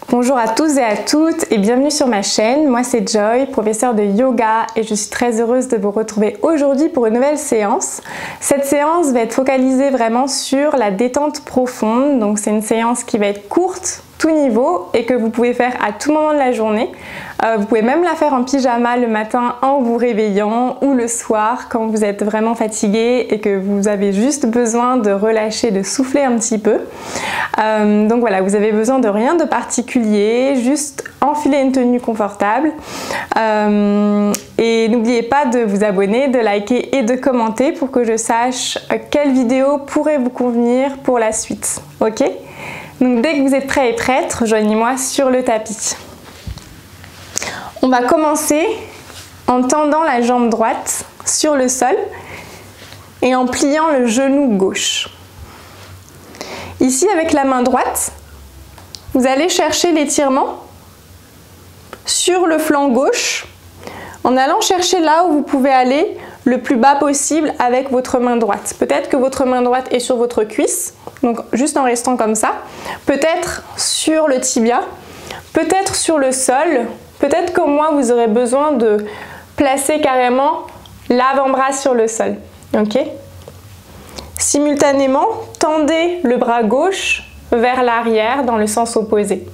Bonjour à tous et à toutes et bienvenue sur ma chaîne. Moi c'est Joy, professeure de yoga et je suis très heureuse de vous retrouver aujourd'hui pour une nouvelle séance. Cette séance va être focalisée vraiment sur la détente profonde, donc c'est une séance qui va être courte, tout niveau et que vous pouvez faire à tout moment de la journée. Vous pouvez même la faire en pyjama le matin en vous réveillant ou le soir quand vous êtes vraiment fatigué et que vous avez juste besoin de relâcher, de souffler un petit peu. Donc voilà, vous avez besoin de rien de particulier, juste enfiler une tenue confortable. Et n'oubliez pas de vous abonner, de liker et de commenter pour que je sache quelle vidéo pourrait vous convenir pour la suite. Ok ? Donc dès que vous êtes prêts et prêtes, rejoignez-moi sur le tapis. On va commencer en tendant la jambe droite sur le sol et en pliant le genou gauche. Ici, avec la main droite, vous allez chercher l'étirement sur le flanc gauche en allant chercher là où vous pouvez aller le plus bas possible avec votre main droite. Peut-être que votre main droite est sur votre cuisse, donc juste en restant comme ça. Peut-être sur le tibia, peut-être sur le sol. Peut-être comme moi, vous aurez besoin de placer carrément l'avant-bras sur le sol. Ok ? Simultanément, tendez le bras gauche vers l'arrière dans le sens opposé.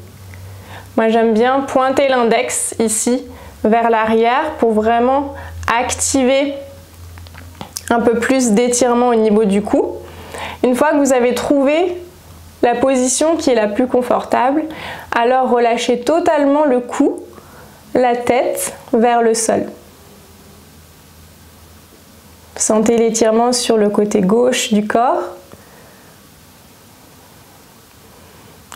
Moi, j'aime bien pointer l'index ici vers l'arrière pour vraiment activer un peu plus d'étirement au niveau du cou. Une fois que vous avez trouvé la position qui est la plus confortable, alors relâchez totalement le cou, la tête vers le sol. Sentez l'étirement sur le côté gauche du corps.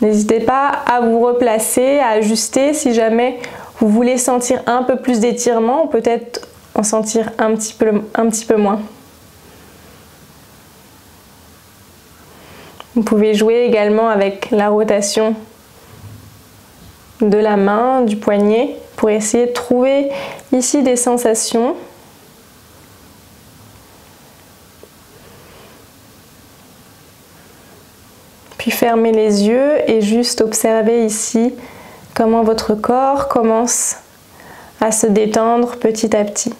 N'hésitez pas à vous replacer, à ajuster si jamais vous voulez sentir un peu plus d'étirement ou peut-être en sentir un petit peu moins. Vous pouvez jouer également avec la rotation de la main, du poignet, pour essayer de trouver ici des sensations. Puis fermez les yeux et juste observez ici comment votre corps commence à se détendre petit à petit.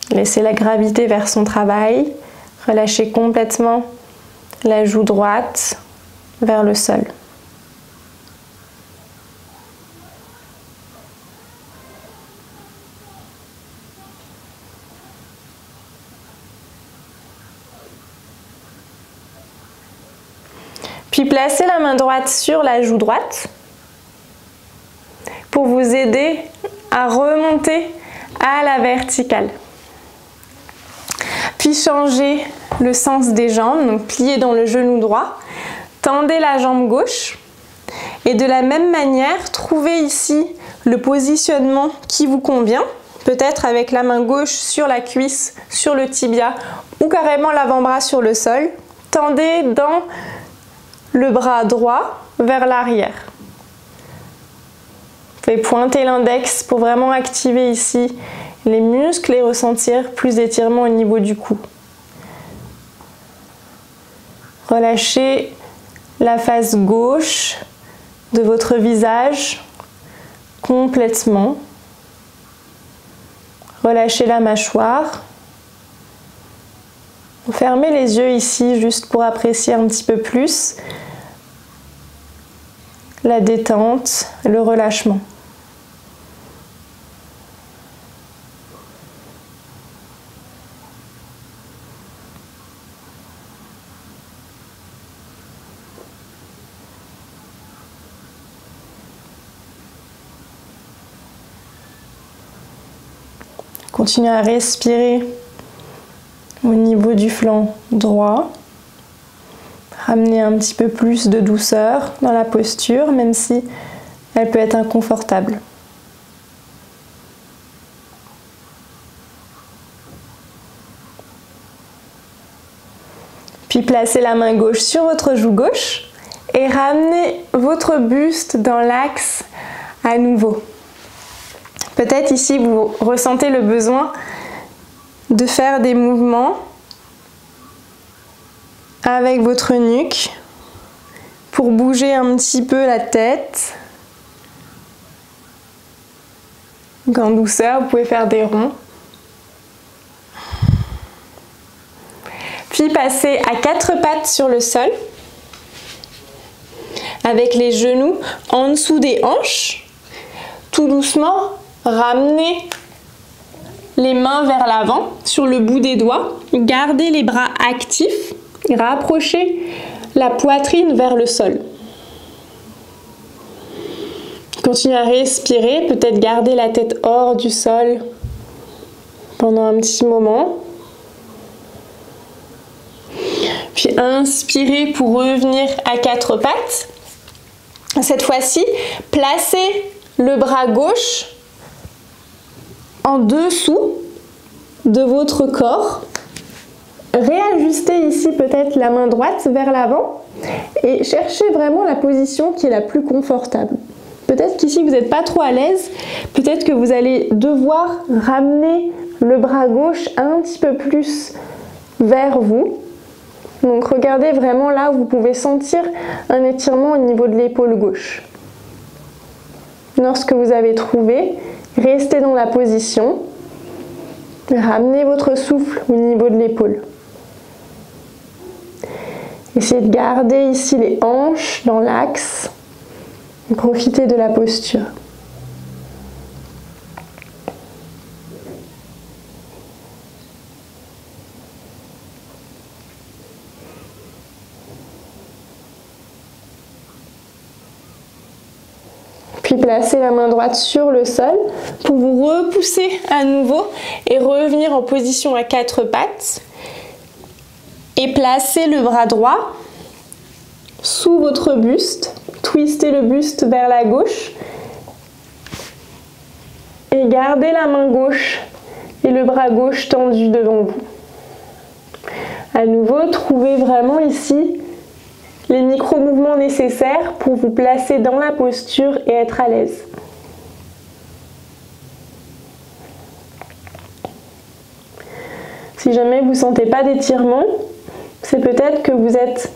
Laissez la gravité vers son travail. Relâchez complètement la joue droite vers le sol. Puis placez la main droite sur la joue droite pour vous aider à remonter à la verticale. Puis changez le sens des jambes, donc pliez dans le genou droit, tendez la jambe gauche et de la même manière, trouvez ici le positionnement qui vous convient, peut-être avec la main gauche sur la cuisse, sur le tibia ou carrément l'avant-bras sur le sol. Tendez dans le bras droit vers l'arrière. Vous pouvez pointer l'index pour vraiment activer ici les muscles et ressentir plus d'étirement au niveau du cou. Relâchez la face gauche de votre visage complètement. Relâchez la mâchoire. Fermez les yeux ici juste pour apprécier un petit peu plus la détente, le relâchement. Continuez à respirer au niveau du flanc droit. Ramenez un petit peu plus de douceur dans la posture, même si elle peut être inconfortable. Puis placez la main gauche sur votre joue gauche et ramenez votre buste dans l'axe à nouveau. Peut-être ici vous ressentez le besoin de faire des mouvements avec votre nuque pour bouger un petit peu la tête. Donc en douceur, vous pouvez faire des ronds. Puis passez à 4 pattes sur le sol, avec les genoux en dessous des hanches. Tout doucement, ramenez les mains vers l'avant, sur le bout des doigts. Gardez les bras actifs. Rapprochez la poitrine vers le sol. Continuez à respirer, peut-être garder la tête hors du sol pendant un petit moment. Puis inspirez pour revenir à 4 pattes. Cette fois-ci, placez le bras gauche en dessous de votre corps. Réajustez ici peut-être la main droite vers l'avant et cherchez vraiment la position qui est la plus confortable. Peut-être qu'ici vous n'êtes pas trop à l'aise, peut-être que vous allez devoir ramener le bras gauche un petit peu plus vers vous. Donc regardez vraiment là où vous pouvez sentir un étirement au niveau de l'épaule gauche. Lorsque vous avez trouvé, restez dans la position. Ramenez votre souffle au niveau de l'épaule. Essayez de garder ici les hanches dans l'axe. Profitez de la posture. Puis placez la main droite sur le sol pour vous repousser à nouveau et revenir en position à 4 pattes. Et placez le bras droit sous votre buste. Twistez le buste vers la gauche. Et gardez la main gauche et le bras gauche tendu devant vous. À nouveau, trouvez vraiment ici les micro-mouvements nécessaires pour vous placer dans la posture et être à l'aise. Si jamais vous ne sentez pas d'étirement, c'est peut-être que vous êtes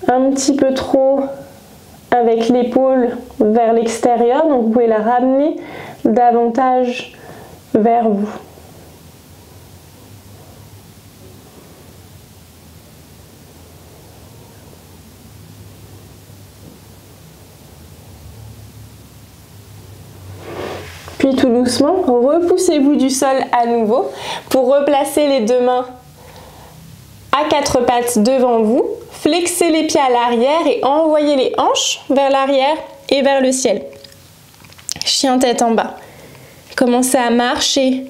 un petit peu trop avec l'épaule vers l'extérieur, donc vous pouvez la ramener davantage vers vous. Puis tout doucement, repoussez-vous du sol à nouveau pour replacer les deux mains à 4 pattes devant vous. Flexez les pieds à l'arrière et envoyez les hanches vers l'arrière et vers le ciel. Chien tête en bas. Commencez à marcher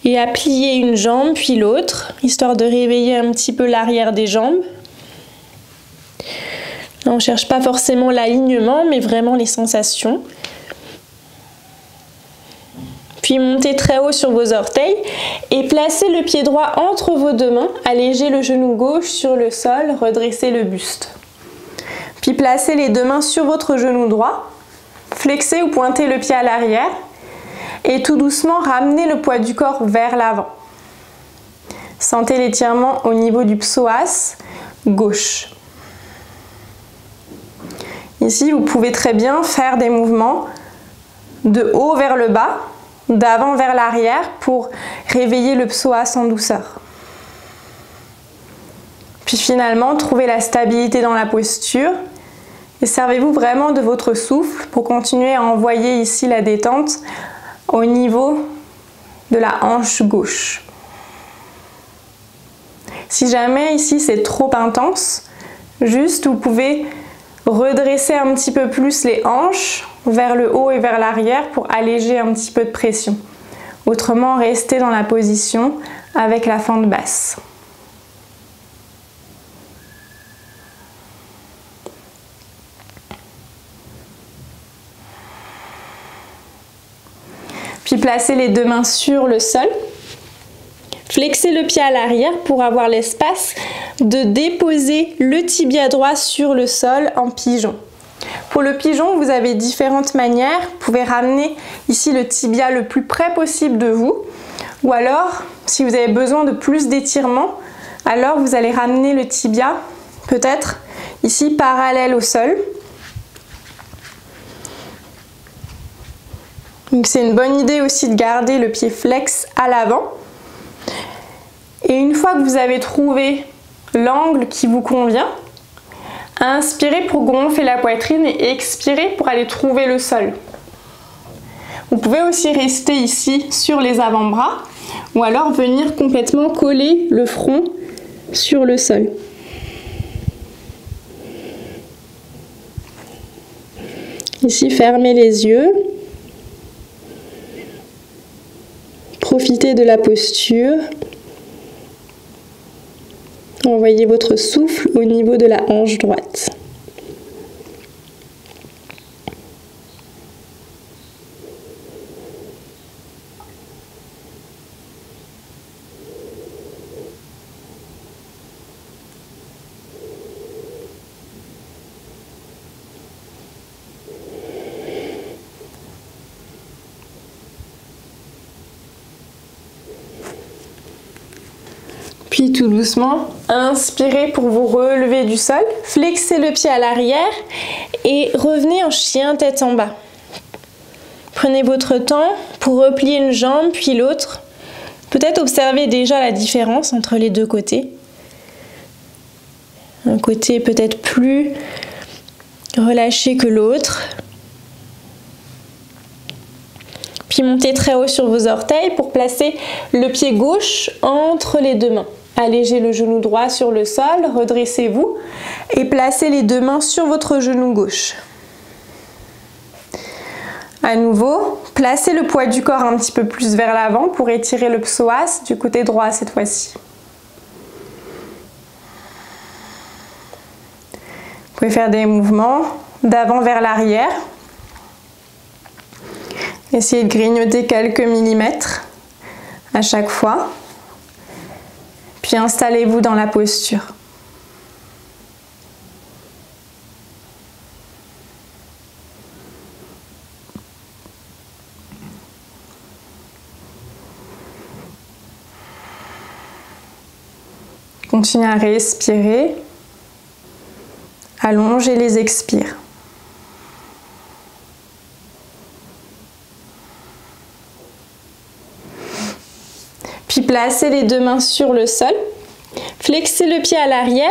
et à plier une jambe puis l'autre, histoire de réveiller un petit peu l'arrière des jambes. Là, on ne cherche pas forcément l'alignement, mais vraiment les sensations. Puis montez très haut sur vos orteils et placez le pied droit entre vos deux mains, allégez le genou gauche sur le sol, redressez le buste. Puis placez les deux mains sur votre genou droit, flexez ou pointez le pied à l'arrière et tout doucement ramenez le poids du corps vers l'avant. Sentez l'étirement au niveau du psoas gauche. Ici, vous pouvez très bien faire des mouvements de haut vers le bas, d'avant vers l'arrière pour réveiller le psoas en douceur. Puis finalement, trouvez la stabilité dans la posture et servez-vous vraiment de votre souffle pour continuer à envoyer ici la détente au niveau de la hanche gauche. Si jamais ici c'est trop intense, juste vous pouvez redresser un petit peu plus les hanches vers le haut et vers l'arrière pour alléger un petit peu de pression. Autrement, restez dans la position avec la fente basse. Puis placez les deux mains sur le sol. Flexez le pied à l'arrière pour avoir l'espace de déposer le tibia droit sur le sol en pigeon. Pour le pigeon, vous avez différentes manières. Vous pouvez ramener ici le tibia le plus près possible de vous. Ou alors, si vous avez besoin de plus d'étirement, alors vous allez ramener le tibia, peut-être ici parallèle au sol. Donc c'est une bonne idée aussi de garder le pied flex à l'avant. Et une fois que vous avez trouvé l'angle qui vous convient, inspirez pour gonfler la poitrine et expirez pour aller trouver le sol. Vous pouvez aussi rester ici sur les avant-bras ou alors venir complètement coller le front sur le sol. Ici, fermez les yeux. Profitez de la posture. Envoyez votre souffle au niveau de la hanche droite. Puis tout doucement, inspirez pour vous relever du sol, flexez le pied à l'arrière et revenez en chien tête en bas. Prenez votre temps pour replier une jambe puis l'autre. Peut-être observez déjà la différence entre les deux côtés. Un côté peut-être plus relâché que l'autre. Puis montez très haut sur vos orteils pour placer le pied gauche entre les deux mains. Allégez le genou droit sur le sol, redressez-vous et placez les deux mains sur votre genou gauche. À nouveau, placez le poids du corps un petit peu plus vers l'avant pour étirer le psoas du côté droit cette fois-ci. Vous pouvez faire des mouvements d'avant vers l'arrière. Essayez de grignoter quelques millimètres à chaque fois. Puis installez-vous dans la posture. Continuez à respirer. Allongez les expires. Puis placez les deux mains sur le sol, flexez le pied à l'arrière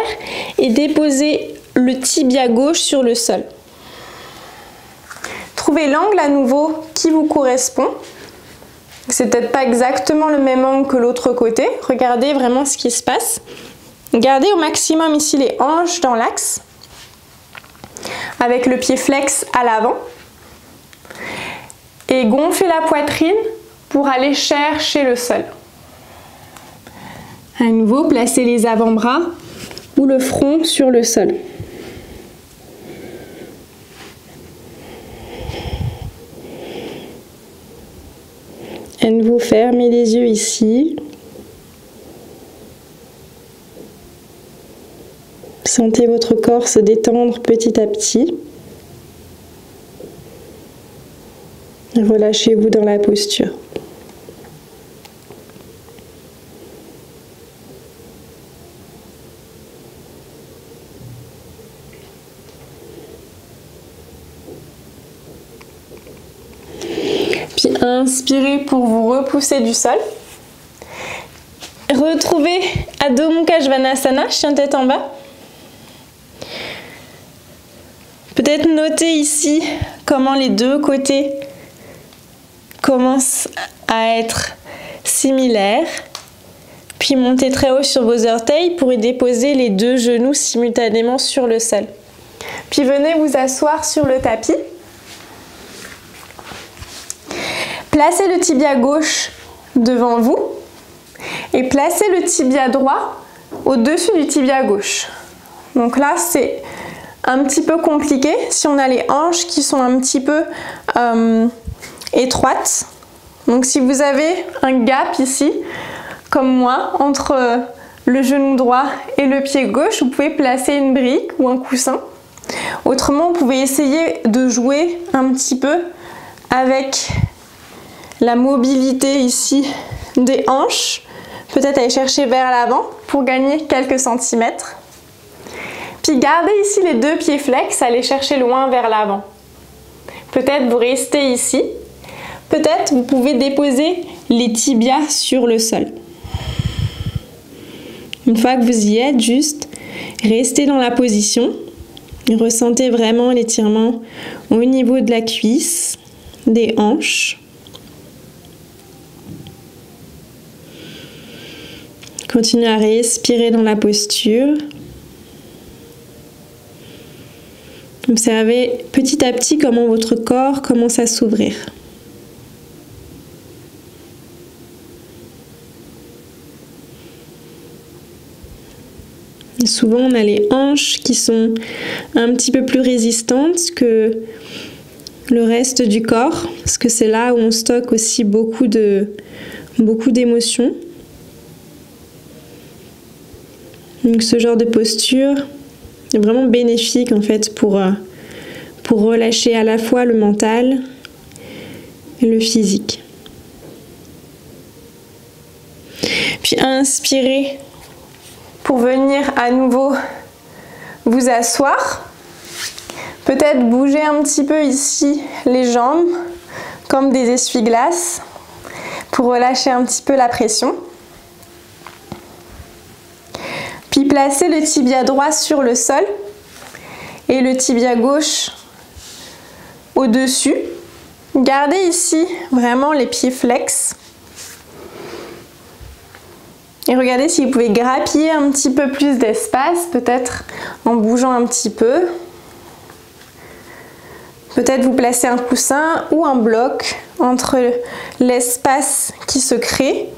et déposez le tibia gauche sur le sol. Trouvez l'angle à nouveau qui vous correspond. C'est peut-être pas exactement le même angle que l'autre côté. Regardez vraiment ce qui se passe. Gardez au maximum ici les hanches dans l'axe, avec le pied flex à l'avant. Et gonflez la poitrine pour aller chercher le sol. À nouveau, placez les avant-bras ou le front sur le sol. À nouveau, fermez les yeux ici. Sentez votre corps se détendre petit à petit. Relâchez-vous dans la posture. Puis inspirez pour vous repousser du sol. Retrouvez Adho Mukha Svanasana, chien tête en bas. Peut-être notez ici comment les deux côtés commencent à être similaires. Puis montez très haut sur vos orteils pour y déposer les deux genoux simultanément sur le sol. Puis venez vous asseoir sur le tapis. Placez le tibia gauche devant vous et placez le tibia droit au-dessus du tibia gauche. Donc là, c'est un petit peu compliqué si on a les hanches qui sont un petit peu étroites. Donc si vous avez un gap ici, comme moi, entre le genou droit et le pied gauche, vous pouvez placer une brique ou un coussin. Autrement, vous pouvez essayer de jouer un petit peu avec la mobilité ici des hanches. Peut-être aller chercher vers l'avant pour gagner quelques centimètres. Puis gardez ici les deux pieds flex, allez chercher loin vers l'avant. Peut-être vous restez ici. Peut-être vous pouvez déposer les tibias sur le sol. Une fois que vous y êtes, juste restez dans la position. Et ressentez vraiment l'étirement au niveau de la cuisse, des hanches. Continuez à respirer dans la posture. Observez petit à petit comment votre corps commence à s'ouvrir. Souvent, on a les hanches qui sont un petit peu plus résistantes que le reste du corps, parce que c'est là où on stocke aussi beaucoup d'émotions. Donc ce genre de posture est vraiment bénéfique en fait pour relâcher à la fois le mental et le physique. Puis inspirez pour venir à nouveau vous asseoir. Peut-être bouger un petit peu ici les jambes comme des essuie-glaces pour relâcher un petit peu la pression. Puis placez le tibia droit sur le sol et le tibia gauche au-dessus. Gardez ici vraiment les pieds flex. Et regardez si vous pouvez grappiller un petit peu plus d'espace, peut-être en bougeant un petit peu. Peut-être vous placez un coussin ou un bloc entre l'espace qui se crée.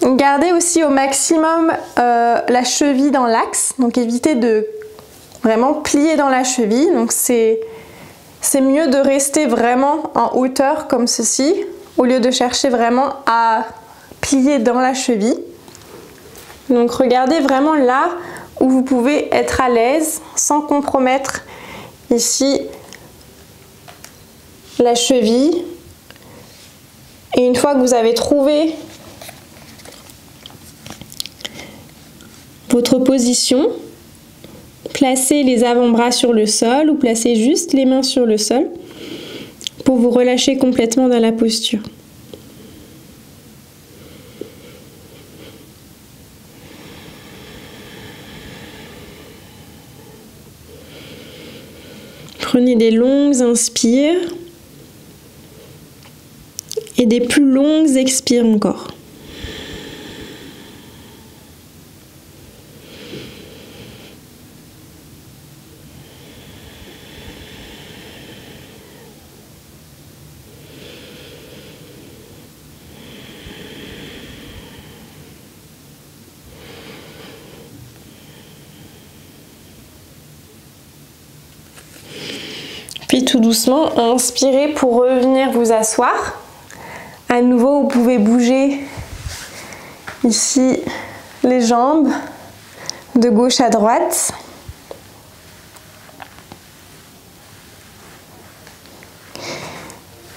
Gardez aussi au maximum la cheville dans l'axe, donc évitez de vraiment plier dans la cheville. Donc c'est mieux de rester vraiment en hauteur comme ceci, au lieu de chercher vraiment à plier dans la cheville. Donc regardez vraiment là où vous pouvez être à l'aise sans compromettre ici la cheville. Et une fois que vous avez trouvé votre position, placez les avant-bras sur le sol ou placez juste les mains sur le sol pour vous relâcher complètement dans la posture. Prenez des longues inspires et des plus longues expires encore. Puis tout doucement, inspirez pour revenir vous asseoir. À nouveau, vous pouvez bouger ici les jambes de gauche à droite.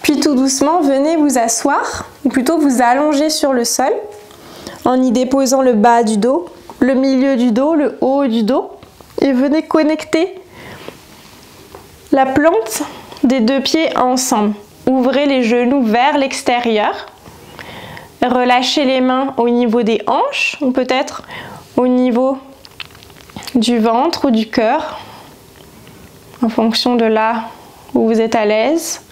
Puis tout doucement, venez vous asseoir, ou plutôt vous allonger sur le sol en y déposant le bas du dos, le milieu du dos, le haut du dos. Et venez connecter la plante des deux pieds ensemble. Ouvrez les genoux vers l'extérieur. Relâchez les mains au niveau des hanches ou peut-être au niveau du ventre ou du cœur, en fonction de là où vous êtes à l'aise.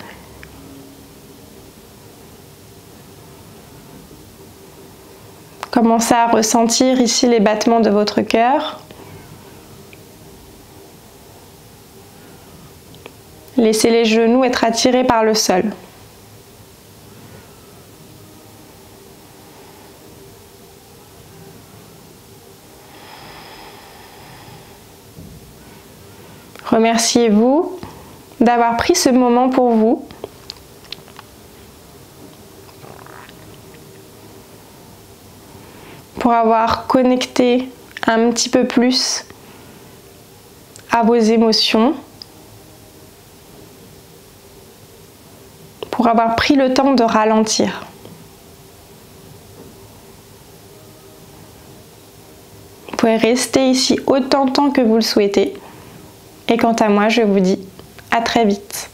Commencez à ressentir ici les battements de votre cœur. Laissez les genoux être attirés par le sol. Remerciez-vous d'avoir pris ce moment pour vous. Pour avoir connecté un petit peu plus à vos émotions. Pour avoir pris le temps de ralentir. pouvez rester ici autant de temps que vous le souhaitez. Et quant à moi, je vous dis à très vite.